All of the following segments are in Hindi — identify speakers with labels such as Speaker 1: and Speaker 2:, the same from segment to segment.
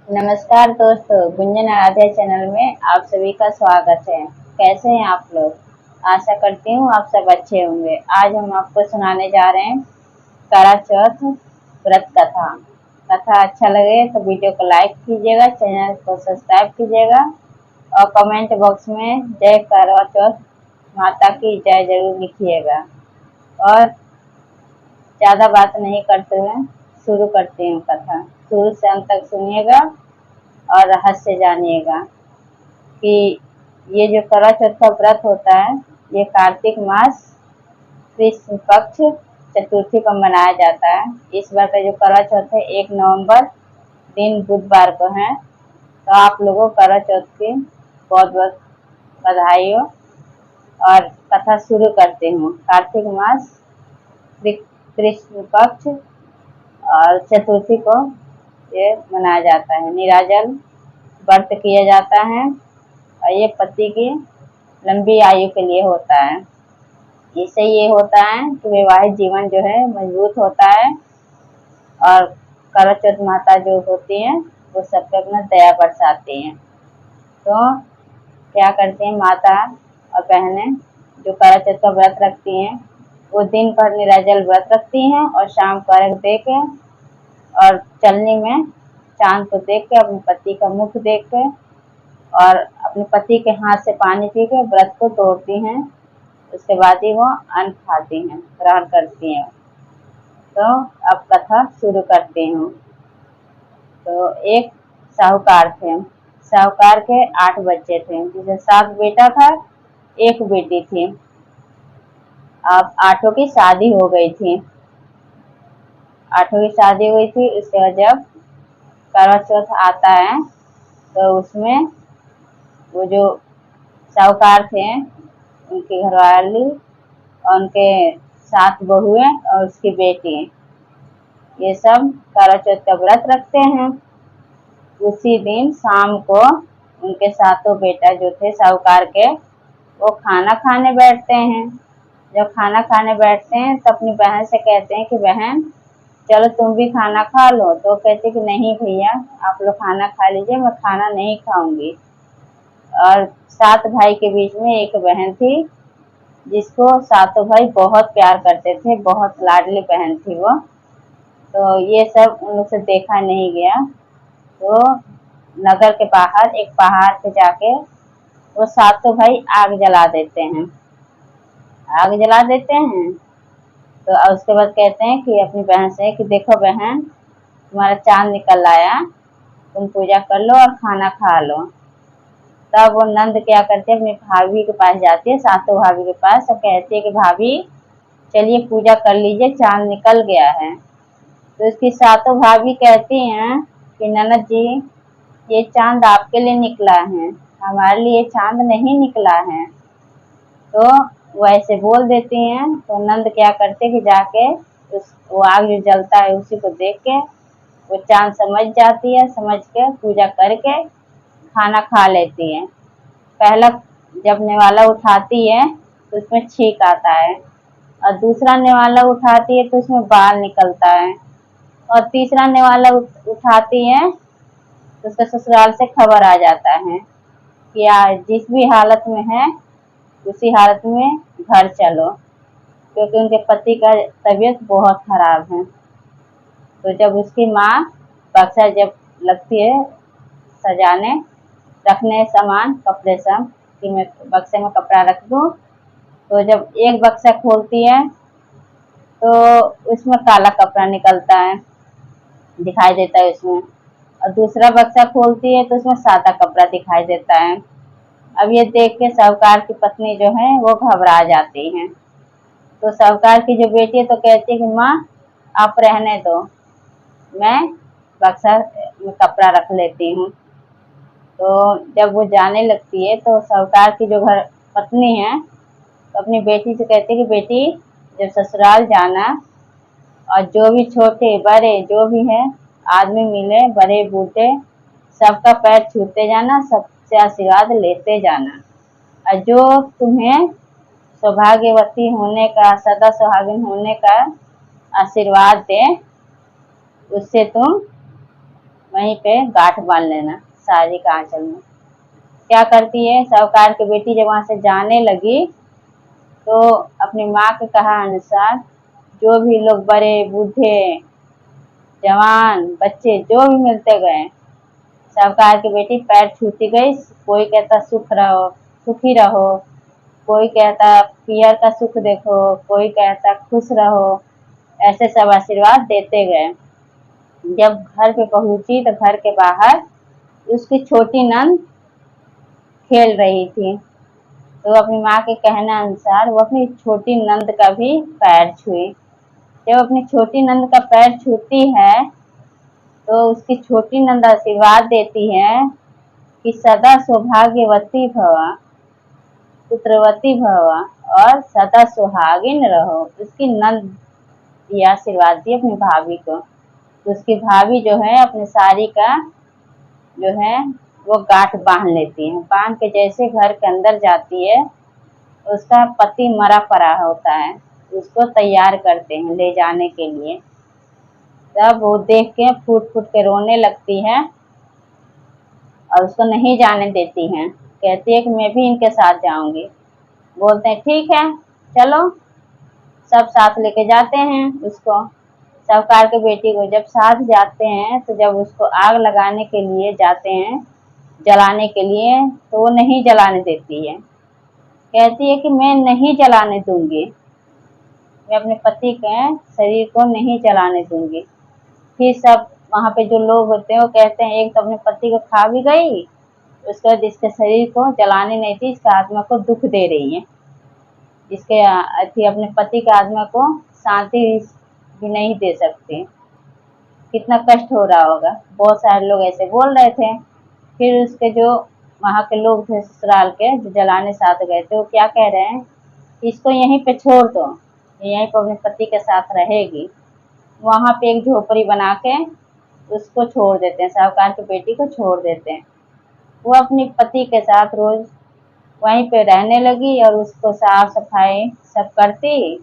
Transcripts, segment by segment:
Speaker 1: नमस्कार दोस्तों, गुंजन आराध्या चैनल में आप सभी का स्वागत है। कैसे हैं आप लोग? आशा करती हूँ आप सब अच्छे होंगे। आज हम आपको सुनाने जा रहे हैं करा चौथ व्रत कथा। कथा अच्छा लगे तो वीडियो को लाइक कीजिएगा, चैनल को सब्सक्राइब कीजिएगा और कमेंट बॉक्स में जय करा चौथ माता की जय जरूर लिखिएगा। और ज़्यादा बात नहीं करते हुए शुरू करती हूँ कथा। शुरू से अंत तक सुनिएगा और रहस्य जानिएगा कि ये जो करवा चौथ का व्रत होता है, ये कार्तिक मास कृष्ण पक्ष चतुर्थी को मनाया जाता है। इस बार का जो करवा चौथ है 1 नवंबर दिन बुधवार को है। तो आप लोगों को करवा चौथ की बहुत बहुत बधाई हो। और कथा शुरू करती हूँ। कार्तिक मास कृष्ण पक्ष और चतुर्थी को ये मनाया जाता है। निराजल व्रत किया जाता है और ये पति की लंबी आयु के लिए होता है। इससे ये होता है कि वैवाहिक जीवन जो है मजबूत होता है और करवा चौथ माता जो होती हैं वो सब पे अपना दया बरसाती हैं। तो क्या करती हैं माता और बहनें जो करवा चौथ का व्रत रखती हैं, वो दिन भर निराजल व्रत रखती हैं और शाम को अर्घ दे के और चलनी में चांद को देख के, अपने पति का मुख देख के और अपने पति के हाथ से पानी पी के व्रत को तोड़ती हैं। उसके बाद ही वो अन्न खाती हैं, ग्रहण करती हैं। तो अब कथा शुरू करती हूँ। तो एक साहूकार थे। साहूकार के 8 बच्चे थे, जिसे 7 बेटा था, 1 बेटी थी। अब 8 की शादी हो गई थी। 8 की शादी हुई थी। उसके बाद जब करवा चौथ आता है तो उसमें वो जो साहूकार थे, उनकी घरवाली और उनके 7 बहुएं और उसकी बेटी, ये सब करवा चौथ का व्रत रखते हैं। उसी दिन शाम को उनके 7 बेटा जो थे साहूकार के, वो खाना खाने बैठते हैं। जब खाना खाने बैठते हैं तो अपनी बहन से कहते हैं कि बहन चलो तुम भी खाना खा लो। तो कहते कि नहीं भैया, आप लोग खाना खा लीजिए, मैं खाना नहीं खाऊंगी। और 7 भाई के बीच में एक बहन थी जिसको 7 भाई बहुत प्यार करते थे, बहुत लाडली बहन थी वो। तो ये सब उन लोग से देखा नहीं गया। तो नगर के बाहर एक पहाड़ पे जाके वो 7 भाई आग जला देते हैं। आग जला देते हैं तो उसके बाद कहते हैं कि अपनी बहन से कि देखो बहन, तुम्हारा चांद निकल आया, तुम पूजा कर लो और खाना खा लो। तब वो नंद क्या करते हैं, अपनी भाभी के पास जाती है, 7 भाभी के पास, और कहती है कि भाभी चलिए पूजा कर लीजिए, चांद निकल गया है। तो उसकी 7 भाभी कहती हैं कि ननद जी, ये चांद आपके लिए निकला है, हमारे लिए चांद नहीं निकला है। तो वो ऐसे बोल देती हैं। तो नंद क्या करते कि जाके वो आग जो जलता है उसी को देख के वो चांद समझ जाती है, समझ के पूजा करके खाना खा लेती है। पहला जब नेवाला उठाती है तो उसमें छींक आता है, और दूसरा नेवाला उठाती है तो उसमें बाल निकलता है, और तीसरा नेवाला उठाती है तो उसके ससुराल से खबर आ जाता है कि जिस भी हालत में है उसी हालत में घर चलो, क्योंकि उनके पति का तबीयत बहुत खराब है। तो जब उसकी माँ बक्सा जब लगती है सजाने, रखने सामान कपड़े सब कि मैं बक्से में कपड़ा रख दूँ, तो जब एक बक्सा खोलती है तो उसमें काला कपड़ा निकलता है, दिखाई देता है उसमें। और दूसरा बक्सा खोलती है तो उसमें सादा कपड़ा दिखाई देता है। अब ये देख के साहूकार की पत्नी जो है वो घबरा जाती हैं। तो साहूकार की जो बेटी है तो कहती है कि माँ आप रहने दो, मैं बक्सा में कपड़ा रख लेती हूँ। तो जब वो जाने लगती है तो साहूकार की जो घर पत्नी है तो अपनी बेटी से कहती है कि बेटी जब ससुराल जाना, और जो भी छोटे बड़े जो भी हैं आदमी मिले, बड़े बूढ़े, सबका पैर छूते जाना, सबसे आशीर्वाद लेते जाना। और जो तुम्हें सौभाग्यवती होने का, सदा सुहागिन होने का आशीर्वाद दे, उससे तुम वहीं पे गांठ बांध लेना साड़ी का आंचल में। क्या करती है, साहूकार की बेटी जब वहां से जाने लगी तो अपनी माँ के कहा अनुसार जो भी लोग बड़े बूढ़े जवान बच्चे जो भी मिलते गए, साहूकार की बेटी पैर छूती गई। कोई कहता सुख रहो, सुखी रहो, कोई कहता पियर का सुख देखो, कोई कहता खुश रहो, ऐसे सब आशीर्वाद देते गए। जब घर पे पहुंची तो घर के बाहर उसकी छोटी नंद खेल रही थी, तो अपनी माँ के कहने अनुसार वो अपनी छोटी नंद का भी पैर छुई। जब अपनी छोटी नंद का पैर छूती है तो उसकी छोटी नंद आशीर्वाद देती है कि सदा सौभाग्यवती भव, पुत्रवती भव और सदा सुहागिन रहो। उसकी नंद ये आशीर्वाद दी अपनी भाभी को। तो उसकी भाभी जो है अपने साड़ी का जो है वो गांठ बांध लेती है। बांध के जैसे घर के अंदर जाती है, उसका पति मरा पड़ा होता है, उसको तैयार करते हैं ले जाने के लिए। तब वो देख के फूट फूट के रोने लगती है और उसको नहीं जाने देती हैं। कहती है कि मैं भी इनके साथ जाऊंगी। बोलते हैं ठीक है चलो, सब साथ लेके जाते हैं उसको। साहूकार की बेटी को जब साथ जाते हैं तो जब उसको आग लगाने के लिए जाते हैं, जलाने के लिए, तो वो नहीं जलाने देती है। कहती है कि मैं नहीं जलाने दूंगी, मैं अपने पति के शरीर को नहीं जलाने दूंगी। फिर सब वहां पे जो लोग होते हैं वो कहते हैं एक तो अपने पति को खा भी गई, उसके बाद इसके शरीर को जलाने नहीं थी, इसके आत्मा को दुख दे रही है, इसके अपने पति के आत्मा को शांति भी नहीं दे सकती। कितना कष्ट हो रहा होगा। बहुत सारे लोग ऐसे बोल रहे थे। फिर उसके जो वहां के लोग थे ससुराल के जो जलाने साथ गए थे, वो क्या कह रहे हैं, इसको यहीं पे छोड़ दो, यहीं पर अपने पति के साथ रहेगी। वहां पे एक झोपड़ी बना के उसको छोड़ देते हैं, साहूकार की बेटी को छोड़ देते हैं। वो अपने पति के साथ रोज वहीं पे रहने लगी और उसको साफ सफाई सब करती,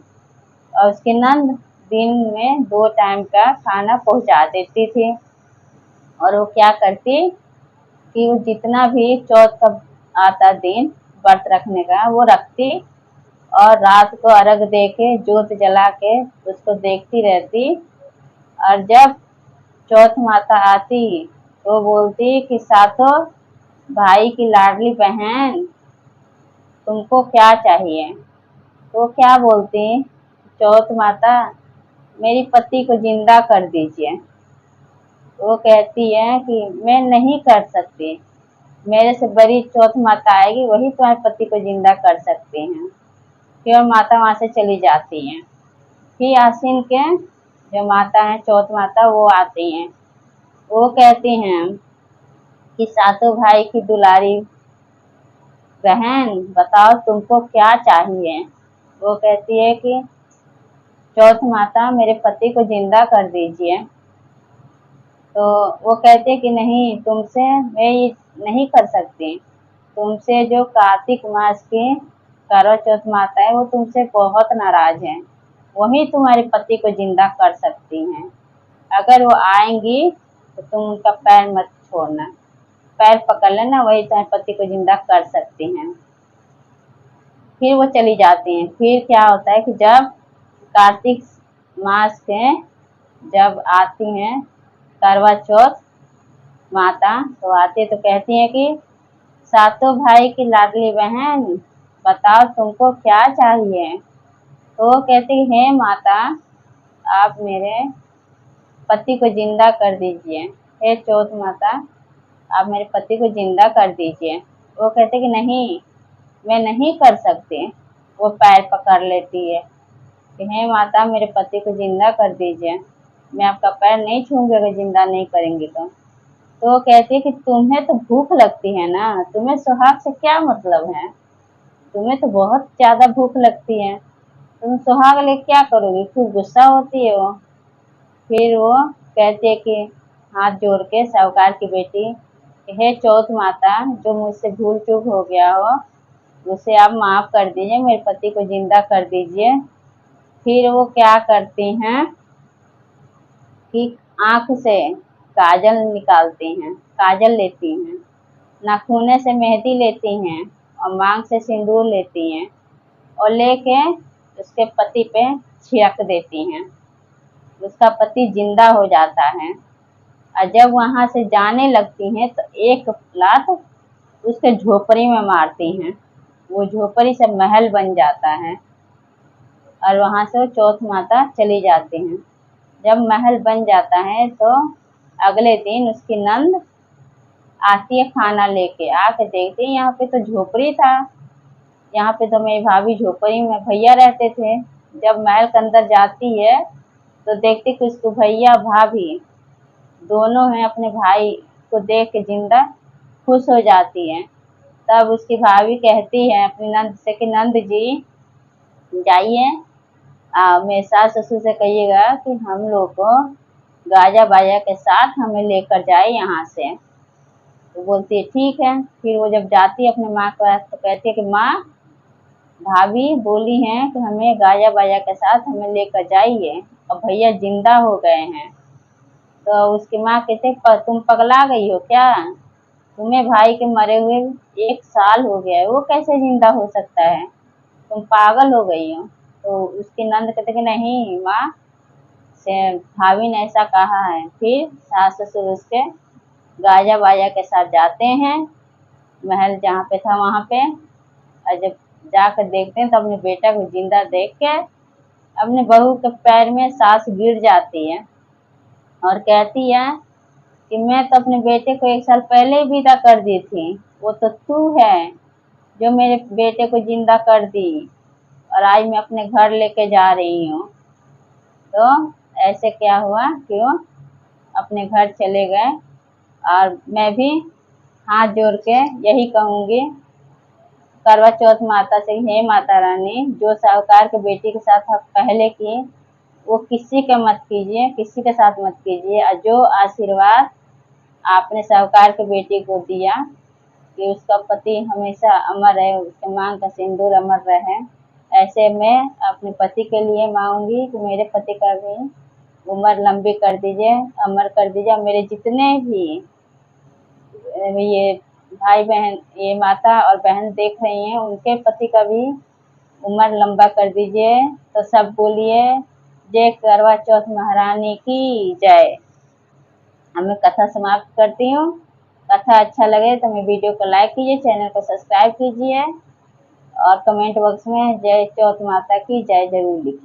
Speaker 1: और उसकी नंद दिन में 2 टाइम का खाना पहुंचा देती थी। और वो क्या करती कि वो जितना भी चौथ का आता दिन व्रत रखने का वो रखती, और रात को अर्घ दे के जोत जला के उसको देखती रहती। और जब चौथ माता आती तो बोलती कि सातों भाई की लाडली बहन तुमको क्या चाहिए। तो क्या बोलती चौथ माता, मेरी पति को जिंदा कर दीजिए। वो कहती है कि मैं नहीं कर सकती, मेरे से बड़ी चौथ माता आएगी वही तुम्हारे पति को जिंदा कर सकती हैं। फिर माता वहां से चली जाती हैं। फिर आसीन के जो माता है चौथ माता वो आती हैं। वो कहती हैं कि सातों भाई की दुलारी बहन बताओ तुमको क्या चाहिए। वो कहती है कि चौथ माता मेरे पति को जिंदा कर दीजिए। तो वो कहते हैं कि नहीं, तुमसे मैं ये नहीं कर सकती, तुमसे जो कार्तिक मास की करवा चौथ माता है वो तुमसे बहुत नाराज है, वही तुम्हारे पति को जिंदा कर सकती हैं। अगर वो आएंगी तो तुम उनका पैर मत छोड़ना, पैर पकड़ लेना, वही तुम्हारे पति को जिंदा कर सकती हैं। फिर वो चली जाती हैं। फिर क्या होता है कि जब कार्तिक मास के जब आती हैं करवा चौथ माता, तो आती है तो कहती है कि सातों भाई की लाडली बहन बताओ तुमको क्या चाहिए। तो वो कहती है माता आप मेरे पति को जिंदा कर दीजिए, हे चौथ माता आप मेरे पति को जिंदा कर दीजिए। वो कहते कि नहीं, मैं नहीं कर सकती। वो पैर पकड़ लेती है कि हे माता मेरे पति को जिंदा कर दीजिए, मैं आपका पैर नहीं छूऊंगी अगर जिंदा नहीं करेंगी तो वो कहती है कि तुम्हें तो भूख लगती है ना, तुम्हें सुहाग से क्या मतलब है, तुम्हें तो बहुत ज्यादा भूख लगती है, तुम सुहाग ले क्या करोगी। खूब गुस्सा होती है वो। फिर वो कहती है कि हाथ जोड़ के साहूकार की बेटी, हे चौथ माता जो मुझसे भूल चूक हो गया हो उसे आप माफ कर दीजिए, मेरे पति को जिंदा कर दीजिए। फिर वो क्या करती हैं कि आंख से काजल निकालती हैं, काजल लेती हैं, नाखूने से मेहंदी लेती हैं और मांग से सिंदूर लेती हैं और लेके उसके पति पे छिड़क देती हैं। उसका पति जिंदा हो जाता है और जब वहां से जाने लगती हैं तो एक लात उसके झोपड़ी में मारती हैं। वो झोपड़ी से महल बन जाता है और वहां से वो चौथ माता चली जाती हैं। जब महल बन जाता है तो अगले दिन उसकी नंद आती है खाना लेके, आके देखती है यहाँ पे तो झोपड़ी था, यहाँ पे तो मेरी भाभी झोपड़ी में भैया रहते थे। जब महल के अंदर जाती है तो देखती कि उसको भैया भाभी दोनों हैं, अपने भाई को देख के जिंदा खुश हो जाती है। तब उसकी भाभी कहती है अपनी नंद से कि नंद जी जाइए, मेरे सास ससुर से कहिएगा कि हम लोग को गाजा बाजा के साथ हमें लेकर जाए यहाँ से। तो बोलती है ठीक है। फिर वो जब जाती है अपने माँ के पास तो कहती है कि माँ भाभी बोली हैं कि हमें गाजा बाजा के साथ हमें लेकर जाइए और भैया जिंदा हो गए हैं। तो उसकी माँ कहते तुम पगला गई हो क्या, तुम्हें भाई के मरे हुए 1 साल हो गया है, वो कैसे जिंदा हो सकता है, तुम पागल हो गई हो। तो उसकी नंद कहते कि नहीं माँ, से भाभी ने ऐसा कहा है। फिर सास ससुर उसके गाजा बाजा के साथ जाते हैं महल जहाँ पे था वहाँ पे, और जब जाकर देखते हैं तो अपने बेटा को जिंदा देख के अपने बहू के पैर में सास गिर जाती है और कहती है कि मैं तो अपने बेटे को 1 साल पहले ही विदा कर दी थी, वो तो तू है जो मेरे बेटे को जिंदा कर दी और आज मैं अपने घर लेके जा रही हूँ। तो ऐसे क्या हुआ कि वो अपने घर चले गए। और मैं भी हाथ जोड़ के यही कहूँगी करवा चौथ माता से, हे माता रानी जो साहूकार के बेटी के साथ आप पहले किए वो किसी का मत कीजिए, किसी के साथ मत कीजिए। और जो आशीर्वाद आपने साहूकार के बेटी को दिया कि उसका पति हमेशा अमर रहे, उसके मांग का सिंदूर अमर रहे, ऐसे मैं अपने पति के लिए मांगूंगी कि मेरे पति का भी उम्र लंबी कर दीजिए, अमर कर दीजिए। और मेरे जितने भी ये भाई बहन, ये माता और बहन देख रही हैं, उनके पति का भी उम्र लंबा कर दीजिए। तो सब बोलिए जय करवा चौथ महारानी की जय। मैं कथा समाप्त करती हूँ। कथा अच्छा लगे तो मेरे वीडियो को लाइक कीजिए, चैनल को सब्सक्राइब कीजिए और कमेंट बॉक्स में जय चौथ माता की जय जरूर लिखिए।